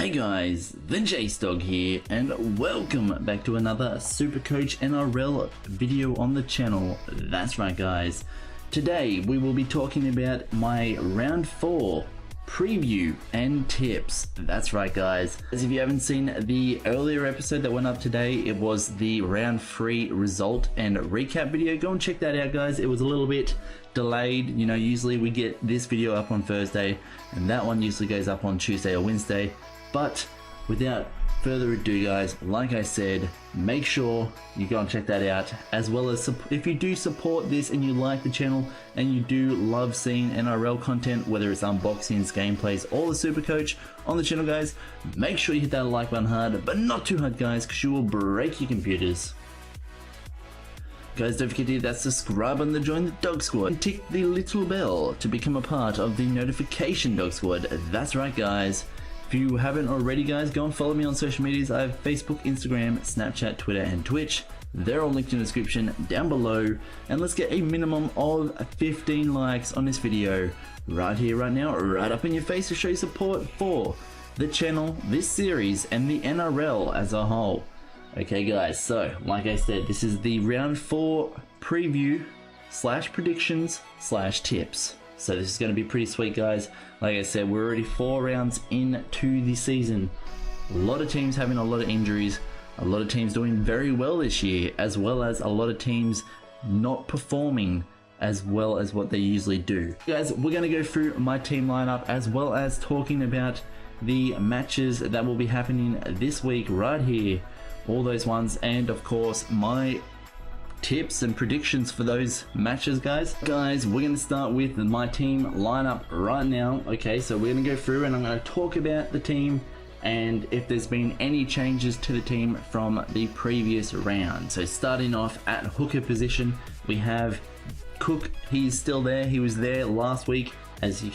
Hey guys, TheJaseDawg here, and welcome back to another Supercoach NRL video on the channel. That's right guys, today we will be talking about my round 4 preview and tips. That's right guys, as if you haven't seen the earlier episode that went up today, it was the round 3 result and recap video. Go and check that out guys. It was a little bit delayed, you know, usually we get this video up on Thursday and that one usually goes up on Tuesday or Wednesday. But without further ado guys, like I said, make sure you go and check that out, as well as if you do support this and you like the channel and you do love seeing NRL content, whether it's unboxings, gameplays, or the Supercoach on the channel guys, make sure you hit that like button hard, but not too hard guys, because you will break your computers. Guys, don't forget to hit that subscribe button to join the Dog Squad and tick the little bell to become a part of the notification Dog Squad. That's right guys. If you haven't already guys, go and follow me on social medias. I have Facebook, Instagram, Snapchat, Twitter and Twitch. They're all linked in the description down below. And let's get a minimum of 15 likes on this video right here, right now, right up in your face, to show your support for the channel, this series and the NRL as a whole. Okay guys, so like I said, this is the round 4 preview / predictions / tips. So this is going to be pretty sweet guys. Like I said, we're already 4 rounds into the season. A lot of teams having a lot of injuries, a lot of teams doing very well this year, as well as a lot of teams not performing as well as what they usually do. Guys, we're going to go through my team lineup, as well as talking about the matches that will be happening this week right here, all those ones, and of course my tips and predictions for those matches guys. We're going to start with my team lineup right now. Okay, so we're going to go through and I'm going to talk about the team and if there's been any changes to the team from the previous round. So starting off at hooker position, we have Cook. He's still there. He was there last week, as you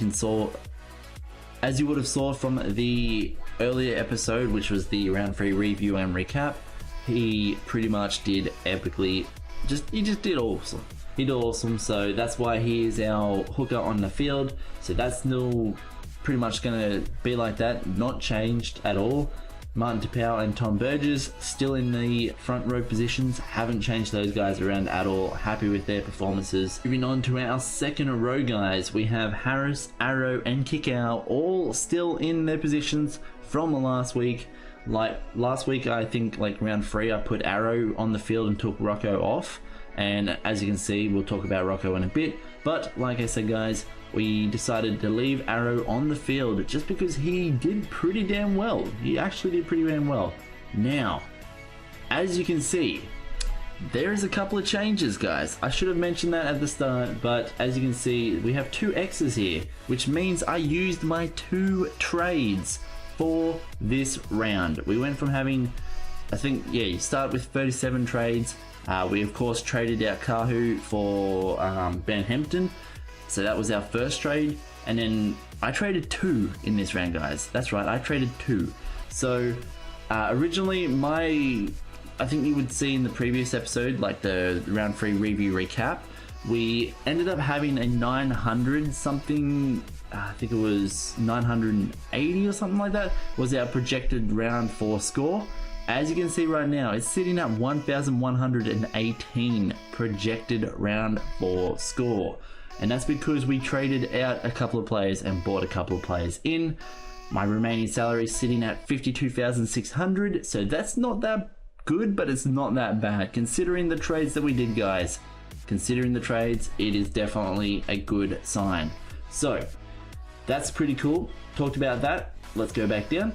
would have saw from the earlier episode, which was the round 3 review and recap. He pretty much did epically. He just did awesome. He did awesome, so that's why he is our hooker on the field. So that's still pretty much going to be like that, not changed at all. Martin Tapau and Tom Burgess still in the front row positions, haven't changed those guys around at all. Happy with their performances. Moving on to our second row guys, we have Harris, Arrow and Kickow all still in their positions from the last week. Like last week, I think like round 3, I put Arrow on the field and took Rocco off, and as you can see, we'll talk about Rocco in a bit. But like I said guys, we decided to leave Arrow on the field just because he did pretty damn well. He actually did pretty damn well. Now, as you can see, there is a couple of changes guys. I should have mentioned that at the start, but as you can see, we have 2 X's here, which means I used my 2 trades for this round. We went from having, I think, yeah, you start with 37 trades. We of course traded out Kahu for Ben Hampton, so that was our first trade, and then I traded 2 in this round guys. That's right, I traded 2. So originally I think you would see in the previous episode, like the round 3 review recap, we ended up having a 900 something, I think it was 980 or something like that, was our projected round 4 score. As you can see right now, it's sitting at 1,118 projected round 4 score. And that's because we traded out a couple of players and bought a couple of players in. My remaining salary is sitting at 52,600, so that's not that good, but it's not that bad considering the trades that we did guys. Considering the trades, it is definitely a good sign. So that's pretty cool. Talked about that. Let's go back down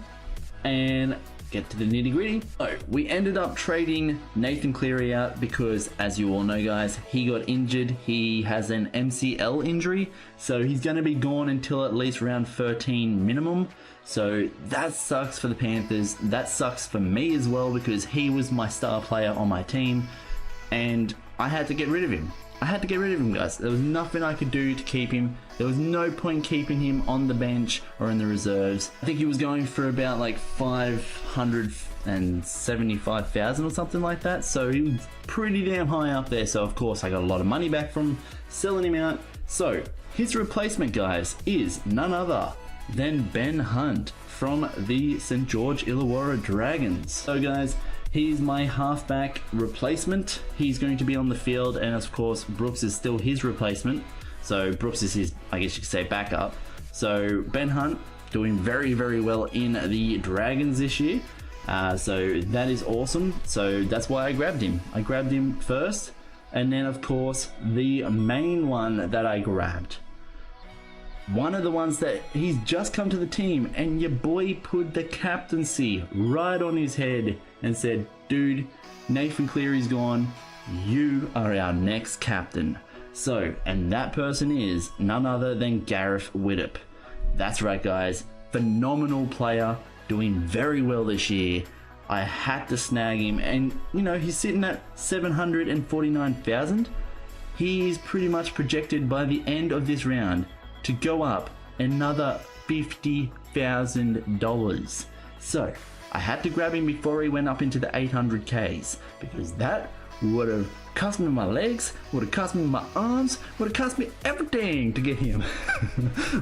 and get to the nitty gritty. So we ended up trading Nathan Cleary out because, as you all know guys, he got injured. He has an MCL injury, so he's going to be gone until at least round 13 minimum. So that sucks for the Panthers. That sucks for me as well, because he was my star player on my team and I had to get rid of him. I had to get rid of him guys. There was nothing I could do to keep him. There was no point keeping him on the bench or in the reserves. I think he was going for about like 575,000 or something like that. So he was pretty damn high up there. So of course I got a lot of money back from selling him out. So his replacement guys is none other than Ben Hunt from the St. George Illawarra Dragons. So guys, he's my halfback replacement. He's going to be on the field, and of course Brooks is still his replacement. So Brooks is his, I guess you could say, backup. So Ben Hunt doing very, very well in the Dragons this year. So that is awesome. So that's why I grabbed him. I grabbed him first, and then of course the main one that I grabbed, one of the ones that he's just come to the team, and your boy put the captaincy right on his head and said, dude, Nathan Cleary's gone, you are our next captain. So, and that person is none other than Gareth Widdop. That's right guys, phenomenal player, doing very well this year. I had to snag him, and you know, he's sitting at 749,000. He's pretty much projected by the end of this round to go up another $50,000. So I had to grab him before he went up into the 800Ks, because that would have cost me my legs, would have cost me my arms, would have cost me everything to get him.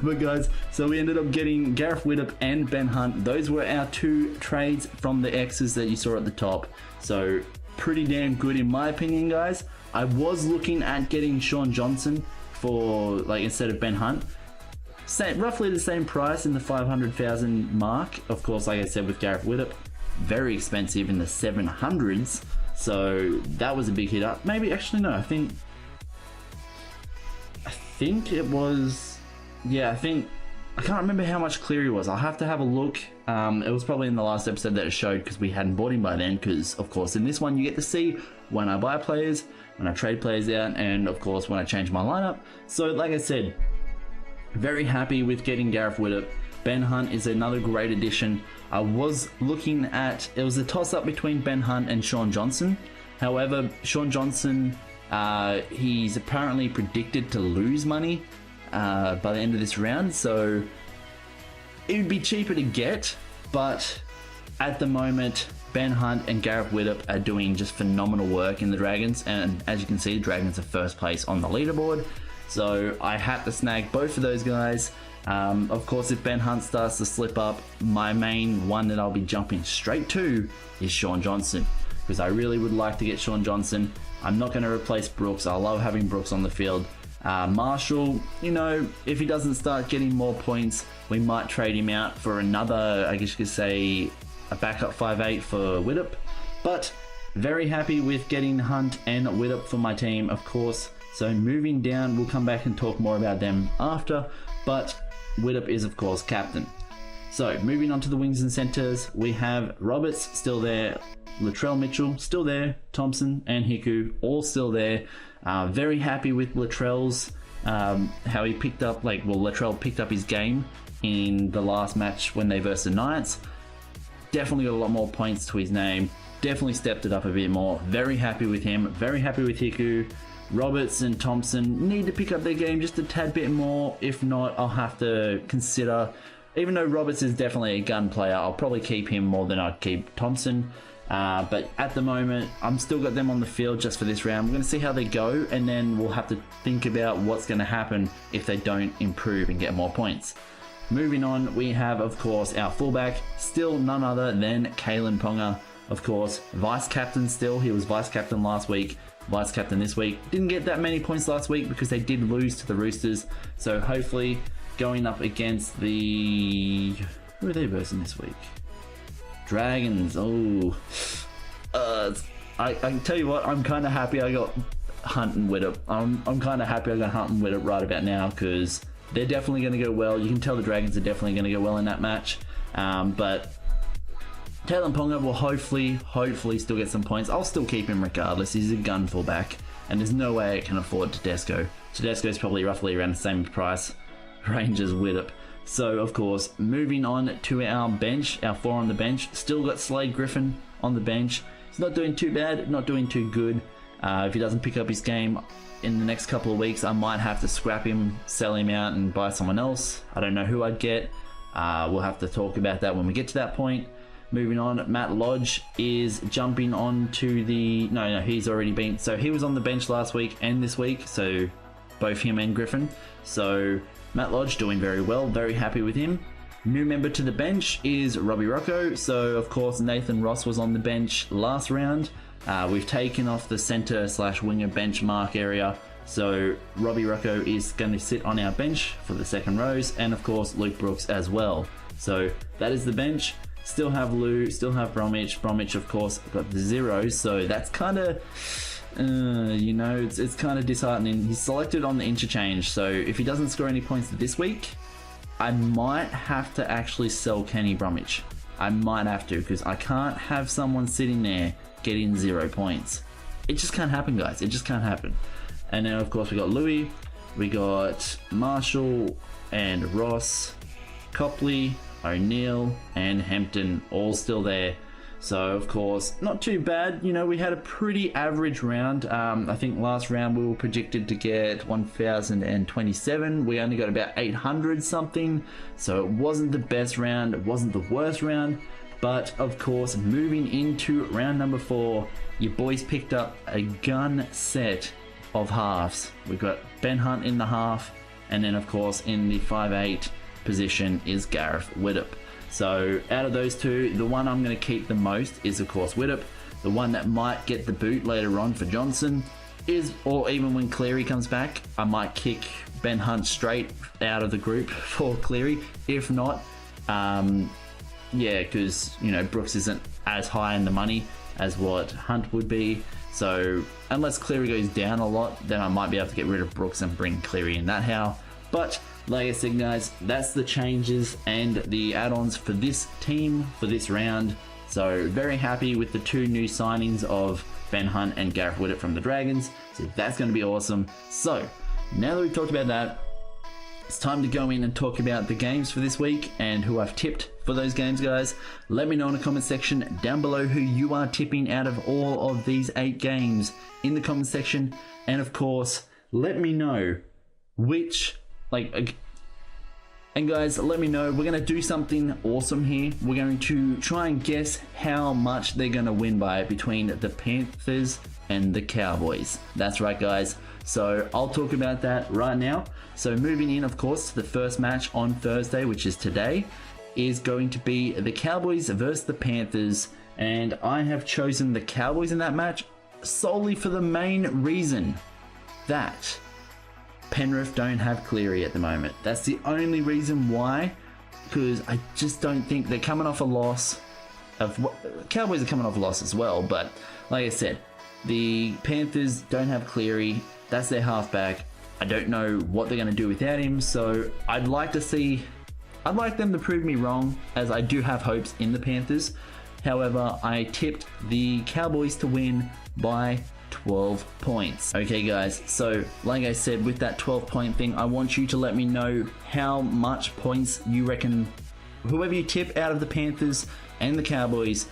But guys, so we ended up getting Gareth Widdop and Ben Hunt. Those were our two trades from the X's that you saw at the top. So pretty damn good in my opinion, guys. I was looking at getting Shaun Johnson for, like, instead of Ben Hunt. Roughly the same price in the 500,000 mark. Of course, like I said, with Gareth Widdop, very expensive in the 700s. So that was a big hit up. Maybe, actually no, I think it was, yeah, I can't remember how much Cleary was. I'll have to have a look. It was probably in the last episode that it showed, because we hadn't bought him by then, because of course in this one you get to see when I buy players, when I trade players out, and of course when I change my lineup. So like I said, very happy with getting Gareth Widdop. Ben Hunt is another great addition. I was looking at, it was a toss-up between Ben Hunt and Shaun Johnson. However, Shaun Johnson, he's apparently predicted to lose money by the end of this round, so it would be cheaper to get, but at the moment, Ben Hunt and Gareth Widdop are doing just phenomenal work in the Dragons, and as you can see, the Dragons are first place on the leaderboard. So I had to snag both of those guys. Of course, if Ben Hunt starts to slip up, my main one that I'll be jumping straight to is Shaun Johnson, because I really would like to get Shaun Johnson. I'm not going to replace Brooks. I love having Brooks on the field. Marshall, you know, if he doesn't start getting more points, we might trade him out for another, I guess you could say, a backup 5'8" for Widdop. But very happy with getting Hunt and Widdop for my team, of course. So moving down, we'll come back and talk more about them after, but Widdop is of course captain. So moving on to the wings and centers, we have Roberts still there, Latrell Mitchell still there, Thompson and Hiku all still there. Very happy with Latrell's, how he picked up, Latrell picked up his game in the last match when they versed the Knights. Definitely got a lot more points to his name, definitely stepped it up a bit more. Very happy with him, very happy with Hiku. Roberts and Thompson need to pick up their game just a tad bit more. If not, I'll have to consider, even though Roberts is definitely a gun player, I'll probably keep him more than I'd keep Thompson. But at the moment, I'm still got them on the field just for this round. We're going to see how they go, and then we'll have to think about what's going to happen if they don't improve and get more points. Moving on, we have, of course, our fullback, still none other than Kalen Ponga. Of course, vice captain still. He was vice captain last week, vice captain this week. Didn't get that many points last week because they did lose to the Roosters. So hopefully going up against the... who are they versing this week? Dragons. Oh, I can tell you what, I'm kind of happy I got Hunt and Widdop. I'm kind of happy I got Hunt and Widdop right about now, because they're definitely going to go well. You can tell the Dragons are definitely going to go well in that match. But Kalen Ponga will hopefully still get some points. I'll still keep him regardless. He's a gun fullback, and there's no way I can afford Tedesco. Tedesco's probably roughly around the same price range as Widdop. So, of course, moving on to our bench, our four on the bench. Still got Slade Griffin on the bench. He's not doing too bad, not doing too good. If he doesn't pick up his game in the next couple of weeks, I might have to scrap him, sell him out, and buy someone else. I don't know who I'd get. We'll have to talk about that when we get to that point. Moving on, Matt Lodge is jumping on to the... No, he's already been... So he was on the bench last week and this week, so... both him and Griffin. So Matt Lodge doing very well, very happy with him. New member to the bench is Robbie Rocco. So of course Nathan Ross was on the bench last round. We've taken off the center / winger benchmark area. So Robbie Rocco is going to sit on our bench for the second rows, and of course Luke Brooks as well. So that is the bench. Still have Lou, still have Bromwich. Bromwich of course got the zeros, so that's kind of you know, it's kind of disheartening. He's selected on the interchange, so if he doesn't score any points this week, I might have to actually sell Kenny Bromwich. I might have to, because I can't have someone sitting there getting 0 points. It just can't happen, guys. It just can't happen. And then of course we got Louis, we got Marshall and Ross, Copley, O'Neill and Hampton all still there. So of course not too bad. You know, we had a pretty average round. I think last round we were predicted to get 1027. We only got about 800 something, so it wasn't the best round, it wasn't the worst round. But of course, moving into round number 4, your boys picked up a gun set of halves. We've got Ben Hunt in the half, and then of course in the 5'8" position is Gareth Widdop. So out of those two, the one I'm going to keep the most is of course Widdop. The one that might get the boot later on for Johnson is, or even when Cleary comes back, I might kick Ben Hunt straight out of the group for Cleary. If not, yeah, because you know Brooks isn't as high in the money as what Hunt would be. So unless Cleary goes down a lot, then I might be able to get rid of Brooks and bring Cleary in that how. But like I said, guys, that's the changes and the add-ons for this team for this round. So very happy with the 2 new signings of Ben Hunt and Gareth Widdop from the Dragons. So that's going to be awesome. So now that we've talked about that, it's time to go in and talk about the games for this week and who I've tipped for those games, guys. Let me know in the comment section down below who you are tipping out of all of these 8 games in the comment section. And of course, let me know which, and guys, let me know. We're going to do something awesome here. We're going to try and guess how much they're going to win by between the Panthers and the Cowboys. That's right, guys. So I'll talk about that right now. So moving in, of course, to the first match on Thursday, which is today, is going to be the Cowboys versus the Panthers. And I have chosen the Cowboys in that match solely for the main reason that Penrith don't have Cleary at the moment. That's the only reason why, because I just don't think they're coming off a loss. Cowboys are coming off a loss as well, but like I said, the Panthers don't have Cleary. That's their halfback. I don't know what they're going to do without him, so I'd like them to prove me wrong, as I do have hopes in the Panthers. However, I tipped the Cowboys to win by 12 points. Okay guys, so like I said, with that 12-point thing, I want you to let me know how much points you reckon, whoever you tip out of the Panthers and the Cowboys,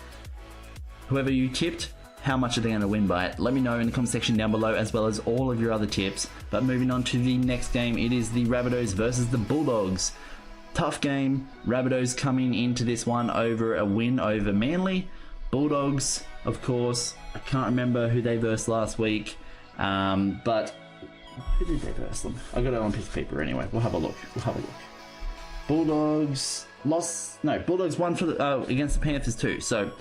whoever you tipped, how much are they going to win by it? Let me know in the comment section down below, as well as all of your other tips. But moving on to the next game, it is the Rabbitohs versus the Bulldogs. Tough game. Rabbitohs coming into this one over a win over Manly. Bulldogs, of course, I can't remember who they versed last week, but who did they verse them? I got it on a piece of paper anyway. We'll have a look. Bulldogs lost. No, Bulldogs won for the, against the Panthers too. So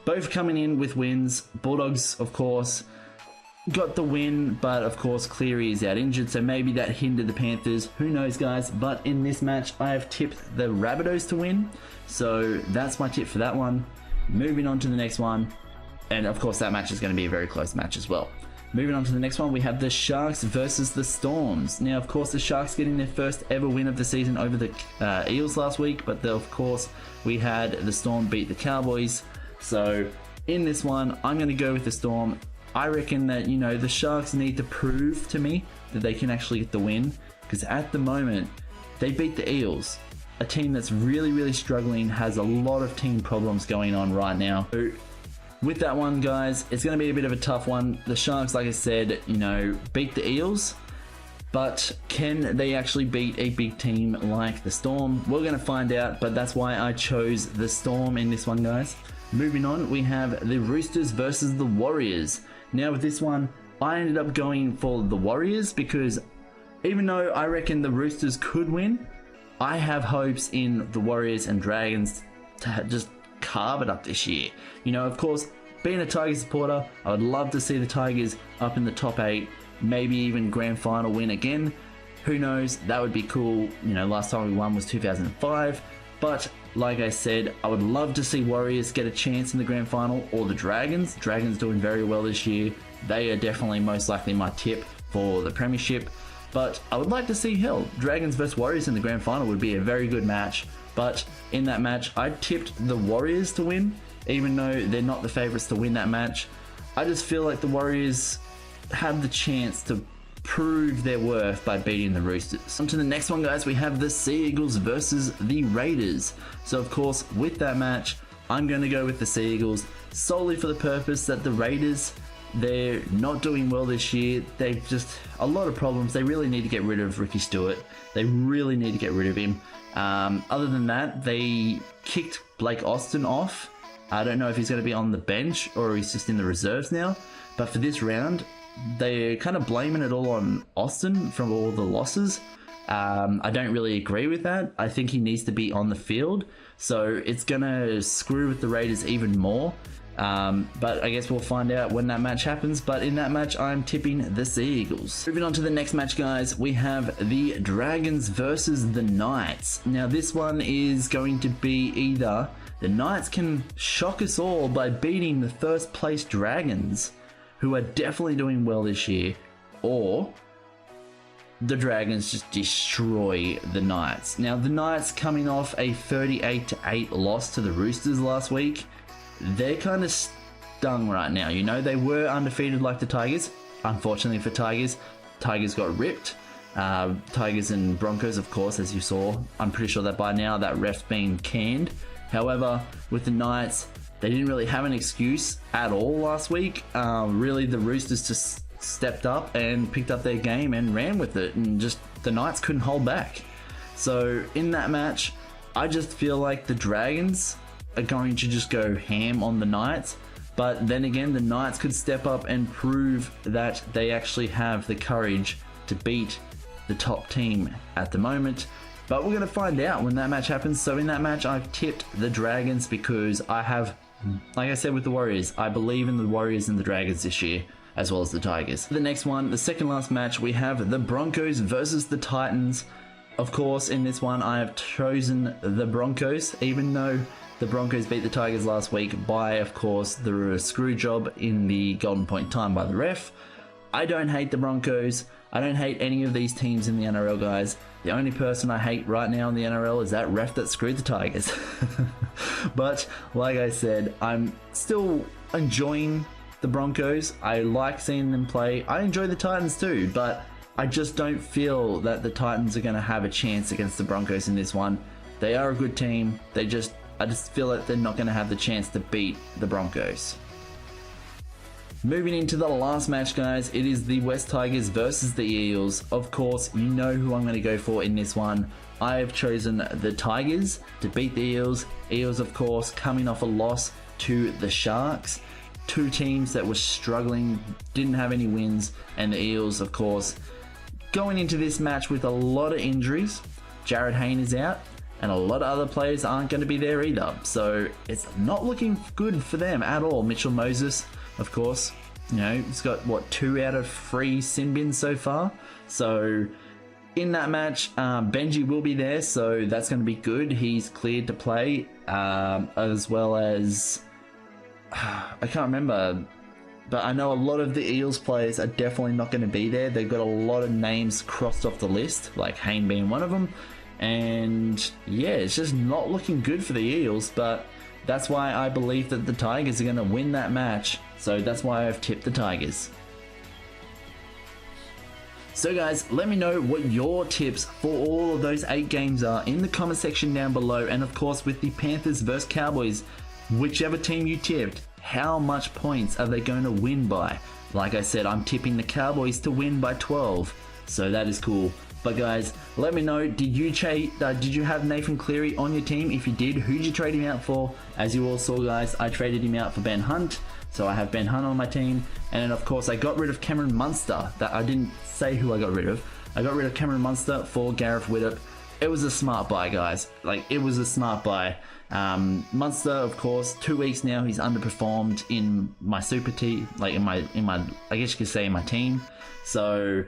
both coming in with wins. Bulldogs, of course, got the win, but of course Cleary is out injured, so maybe that hindered the Panthers. Who knows, guys? But in this match, I have tipped the Rabbitohs to win, so that's my tip for that one. Moving on to the next one, and of course that match is going to be a very close match as well. Moving on to the next one, we have the Sharks versus the Storms. Now, of course, the Sharks getting their first ever win of the season over the Eels last week, but of course we had the Storm beat the Cowboys. So in this one, I'm going to go with the Storm. I reckon that, you know, the Sharks need to prove to me that they can actually get the win, because at the moment they beat the Eels, a team that's really, really struggling, has a lot of team problems going on right now. So with that one, guys, it's going to be a bit of a tough one. The Sharks, like I said, you know, beat the Eels, but can they actually beat a big team like the Storm? We're going to find out, but that's why I chose the Storm in this one, guys. Moving on, we have the Roosters versus the Warriors. Now with this one, I ended up going for the Warriors because even though I reckon the Roosters could win, I have hopes in the Warriors and Dragons to just carve it up this year. You know, of course, being a Tigers supporter, I would love to see the Tigers up in the top 8, maybe even grand final win again. Who knows? That would be cool. You know, last time we won was 2005. But like I said, I would love to see Warriors get a chance in the grand final, or the Dragons. Dragons doing very well this year. They are definitely most likely my tip for the premiership. But I would like to see, hell, Dragons versus Warriors in the grand final would be a very good match. But in that match, I tipped the Warriors to win, even though they're not the favourites to win that match. I just feel like the Warriors have the chance to prove their worth by beating the Roosters. On to the next one, guys. We have the Sea Eagles versus the Raiders. So of course, with that match, I'm going to go with the Sea Eagles solely for the purpose that the Raiders, they're not doing well this year. They've just a lot of problems. They really need to get rid of Ricky Stewart. They really need to get rid of him. Other than that, they kicked Blake Austin off. I don't know if he's going to be on the bench or he's just in the reserves now. But for this round, they're kind of blaming it all on Austin from all the losses. I don't really agree with that. I think he needs to be on the field. So it's going to screw with the Raiders even more. But I guess we'll find out when that match happens. But in that match, I'm tipping the Sea Eagles. Moving on to the next match, guys, we have the Dragons versus the Knights. Now, this one is going to be either the Knights can shock us all by beating the first place Dragons, who are definitely doing well this year, or the Dragons just destroy the Knights. Now, the Knights coming off a 38-8 loss to the Roosters last week. They're kind of stung right now. You know, they were undefeated like the Tigers. Unfortunately for Tigers, Tigers got ripped. Tigers and Broncos, of course, as you saw. I'm pretty sure that by now that ref's been canned. However, with the Knights, they didn't really have an excuse at all last week. Really, the Roosters just stepped up and picked up their game and ran with it, and just the Knights couldn't hold back. So in that match, I just feel like the Dragons are going to just go ham on the Knights. But then again, the Knights could step up and prove that they actually have the courage to beat the top team at the moment. But we're going to find out when that match happens. So in that match, I've tipped the Dragons because I have, like I said with the Warriors, I believe in the Warriors and the Dragons this year, as well as the Tigers. The next one, the second last match, we have the Broncos versus the Titans. Of course, in this one, I have chosen the Broncos, even though the Broncos beat the Tigers last week by, of course, the screw job in the golden point time by the ref. I don't hate the Broncos. I don't hate any of these teams in the NRL, guys. The only person I hate right now in the NRL is that ref that screwed the Tigers. But like I said, I'm still enjoying the Broncos. I like seeing them play. I enjoy the Titans too, but I just don't feel that the Titans are going to have a chance against the Broncos in this one. They are a good team. I just feel like they're not going to have the chance to beat the Broncos. Moving into the last match, guys, it is the West Tigers versus the Eels. Of course, you know who I'm going to go for in this one. I have chosen the Tigers to beat the Eels. Eels, of course, coming off a loss to the Sharks. Two teams that were struggling, didn't have any wins, and the Eels, of course, going into this match with a lot of injuries. Jared Hayne is out, and a lot of other players aren't going to be there either. So it's not looking good for them at all. Mitchell Moses, of course, you know, he's got, what, 2 out of 3 sin bins so far. So in that match, Benji will be there, so that's going to be good. He's cleared to play, as well as, I can't remember, but I know a lot of the Eels players are definitely not going to be there. They've got a lot of names crossed off the list, like Hayne being one of them. And yeah, it's just not looking good for the Eels, but that's why I believe that the Tigers are going to win that match. So that's why I've tipped the Tigers. So guys, let me know what your tips for all of those 8 games are in the comment section down below. And of course, with the Panthers versus Cowboys, whichever team you tipped, how much points are they going to win by? Like I said, I'm tipping the Cowboys to win by 12. So that is cool. But guys, let me know, did you have Nathan Cleary on your team? If you did, who did you trade him out for? As you all saw, guys, I traded him out for Ben Hunt. So I have Ben Hunt on my team. And then, of course, I got rid of Cameron Munster. That I didn't say who I got rid of. I got rid of Cameron Munster for Gareth Widdop. it was a smart buy, guys. Like, it was a smart buy. Munster, of course, 2 weeks now he's underperformed in my super team, like in my I guess you could say in my team. So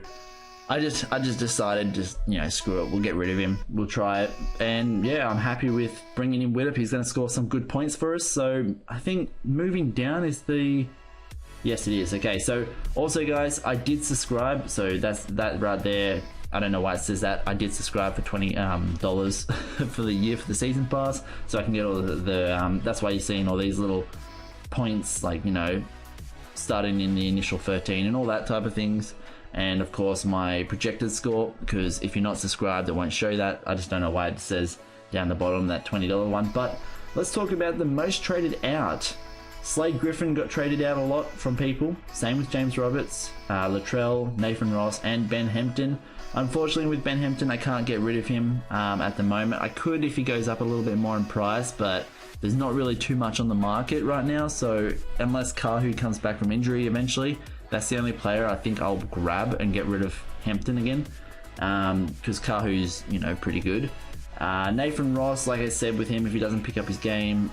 I just decided, just, you know, screw it, we'll get rid of him, we'll try it. And yeah, I'm happy with bringing in Widdop. He's going to score some good points for us. So I think moving down is the... Yes, it is. Okay, so also, guys, I did subscribe, so that's that right there. I don't know why it says that. I did subscribe for $20 for the year for the season pass, so I can get all the that's why you're seeing all these little points, like, you know, starting in the initial 13 and all that type of things. And of course my projected score, because if you're not subscribed it won't show that. I just don't know why it says down the bottom that $20 one. But let's talk about the most traded out. Slade Griffin got traded out a lot from people. Same with James Roberts, Latrell, Nathan Ross, and Ben Hampton. Unfortunately, with Ben Hampton, I can't get rid of him at the moment. I could if he goes up a little bit more in price, but there's not really too much on the market right now. So unless Kahu comes back from injury eventually, that's the only player I think I'll grab and get rid of Hampton again, because Kahu's, you know, pretty good. Nathan Ross, like I said, with him, if he doesn't pick up his game,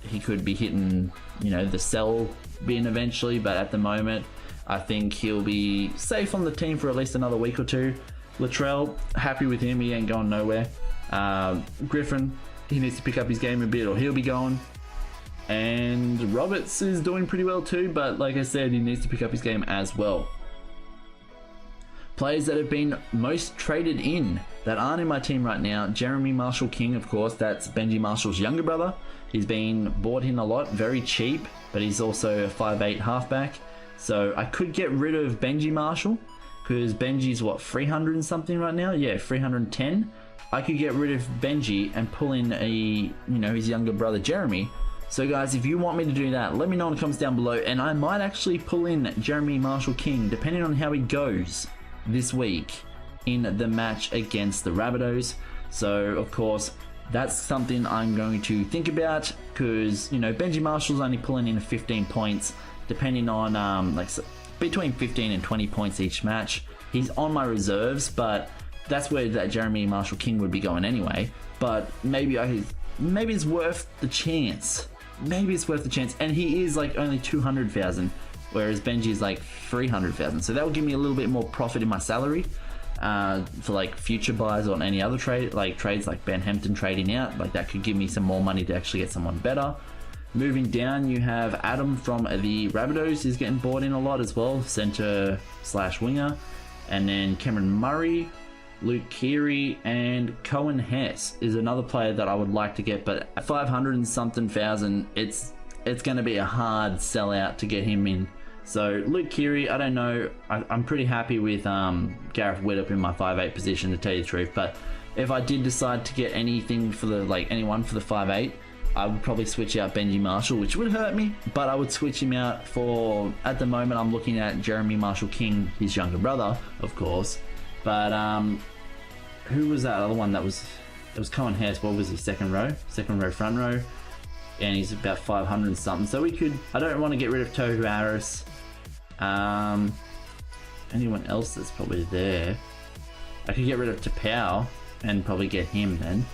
he could be hitting, you know, the sell bin eventually, but at the moment I think he'll be safe on the team for at least another week or two. Latrell, happy with him, he ain't going nowhere. Griffin, he needs to pick up his game a bit or he'll be going. And Roberts is doing pretty well too, but like I said, he needs to pick up his game as well. Players that have been most traded in that aren't in my team right now: Jeremy Marshall King, of course, that's Benji Marshall's younger brother. He's been bought in a lot, very cheap, but he's also a 5'8" halfback. So I could get rid of Benji Marshall, because Benji's what, 300 and something right now? Yeah, 310. I could get rid of Benji and pull in a, you know, his younger brother Jeremy. So guys, if you want me to do that, let me know in the comments down below, and I might actually pull in Jeremy Marshall King depending on how he goes this week in the match against the Rabbitohs. So of course that's something I'm going to think about, because, you know, Benji Marshall's only pulling in 15 points depending on like between 15 and 20 points each match. He's on my reserves, but that's where that Jeremy Marshall King would be going anyway. But maybe it's worth the chance. Maybe it's worth the chance. And he is like only 200,000, whereas Benji is like 300,000. So that will give me a little bit more profit in my salary for like future buys on any other trade, like trades like Ben Hampton trading out. Like that could give me some more money to actually get someone better. Moving down, you have Adam from the Rabbitohs is getting bought in a lot as well, center / winger. And then Cameron Murray, Luke Keary, and Cohen Hess is another player that I would like to get, but at 500 and something thousand, it's going to be a hard sellout to get him in. So Luke Keary, I don't know, I'm pretty happy with Gareth Widdop in my 5'8" position, to tell you the truth. But if I did decide to get anything for the, like, anyone for the 5'8", I would probably switch out Benji Marshall, which would hurt me, but I would switch him out for, at the moment I'm looking at Jeremy Marshall King, his younger brother, of course. But who was that other one? It was Cohen Hess. What was he? Second row, front row, and he's about 500 and something. So we could, I don't want to get rid of Tohu Harris. Anyone else that's probably there? I could get rid of Tapau and probably get him then,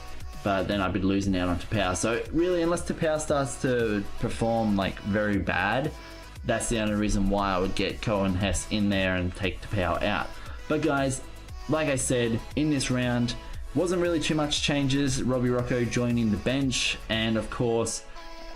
but then I'd be losing out on Tapau. So really, unless Tapau starts to perform like very bad, that's the only reason why I would get Cohen Hess in there and take Tapau out. But guys, like I said, in this round, wasn't really too much changes. Robbie Rocco joining the bench, and of course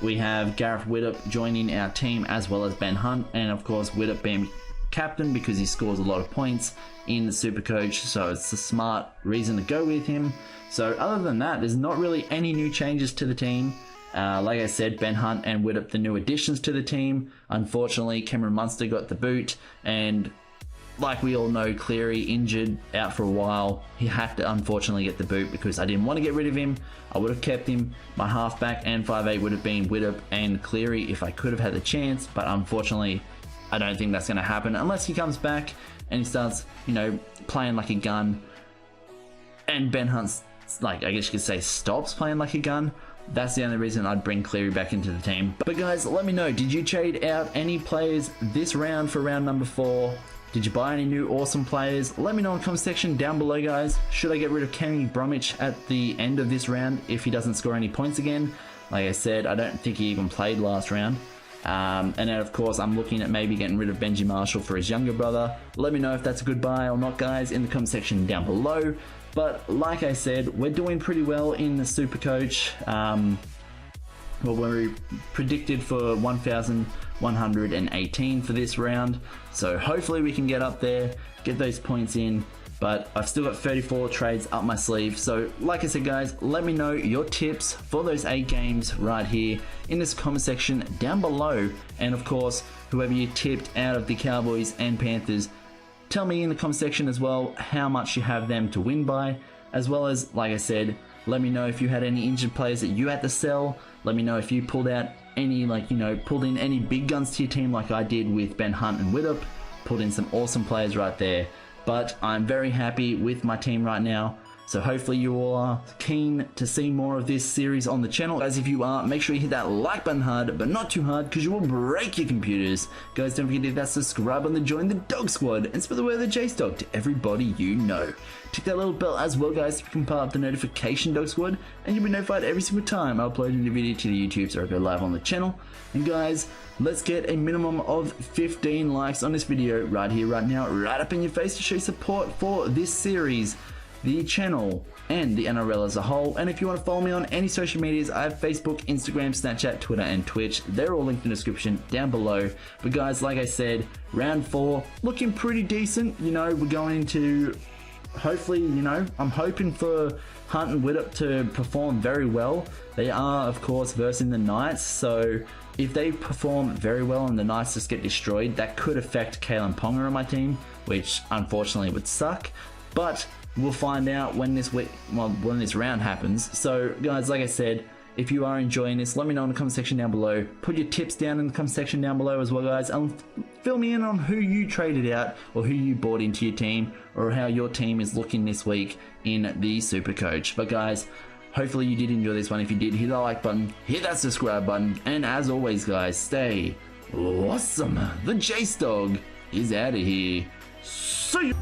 we have Gareth Widdop joining our team, as well as Ben Hunt, and of course Widdop being captain because he scores a lot of points in the Supercoach, so it's a smart reason to go with him. So other than that, there's not really any new changes to the team. Like I said, Ben Hunt and Widdop, the new additions to the team. Unfortunately, Cameron Munster got the boot, and like we all know, Cleary injured, out for a while. He had to unfortunately get the boot because I didn't want to get rid of him. I would have kept him. My halfback and 5'8" would have been Widdop and Cleary if I could have had the chance, but unfortunately I don't think that's going to happen unless he comes back and he starts, you know, playing like a gun, and Ben Hunt's, like, I guess you could say, stops playing like a gun. That's the only reason I'd bring Cleary back into the team. But guys, let me know, did you trade out any players this round for round number 4? Did you buy any new awesome players? Let me know in the comment section down below, guys. Should I get rid of Kenny Bromwich at the end of this round if he doesn't score any points again? Like I said, I don't think he even played last round. And then of course I'm looking at maybe getting rid of Benji Marshall for his younger brother. Let me know if that's a good buy or not, guys, in the comment section down below. But like I said, we're doing pretty well in the Supercoach. Well, we're predicted for 1,118 for this round, so hopefully we can get up there, get those points in. But I've still got 34 trades up my sleeve. So like I said, guys, let me know your tips for those 8 games right here in this comment section down below. And of course, whoever you tipped out of the Cowboys and Panthers, tell me in the comment section as well how much you have them to win by, as well as, like I said, let me know if you had any injured players that you had to sell. Let me know if you pulled out any, pulled in any big guns to your team like I did with Ben Hunt and Widdop. Pulled in some awesome players right there. But I'm very happy with my team right now. So hopefully you all are keen to see more of this series on the channel. Guys, if you are, make sure you hit that like button hard, but not too hard, because you will break your computers. Guys, don't forget to hit that subscribe button to join the dog squad and spread the word of the TheJaseDawg to everybody you know. Tick that little bell as well, guys, to become part of the notification dog squad, and you'll be notified every single time I upload a new video to the YouTube or I go live on the channel. And guys, let's get a minimum of 15 likes on this video right here, right now, right up in your face to show support for this series, the channel, and the NRL as a whole. And if you want to follow me on any social medias, I have Facebook, Instagram, Snapchat, Twitter, and Twitch. They're all linked in the description down below. But guys, like I said, round 4 looking pretty decent. You know, we're going into, hopefully, you know, I'm hoping for Hunt and Widdop to perform very well. They are, of course, versing the Knights, so if they perform very well and the Knights just get destroyed, that could affect Kalen Ponga on my team, which unfortunately would suck. But we'll find out when this round happens. So guys, like I said, if you are enjoying this, let me know in the comment section down below. Put your tips down in the comment section down below as well, guys, and fill me in on who you traded out or who you bought into your team, or how your team is looking this week in the Supercoach. But guys, hopefully you did enjoy this one. If you did, hit that like button, hit that subscribe button, and as always, guys, stay awesome. The TheJaseDawg is out of here. See you.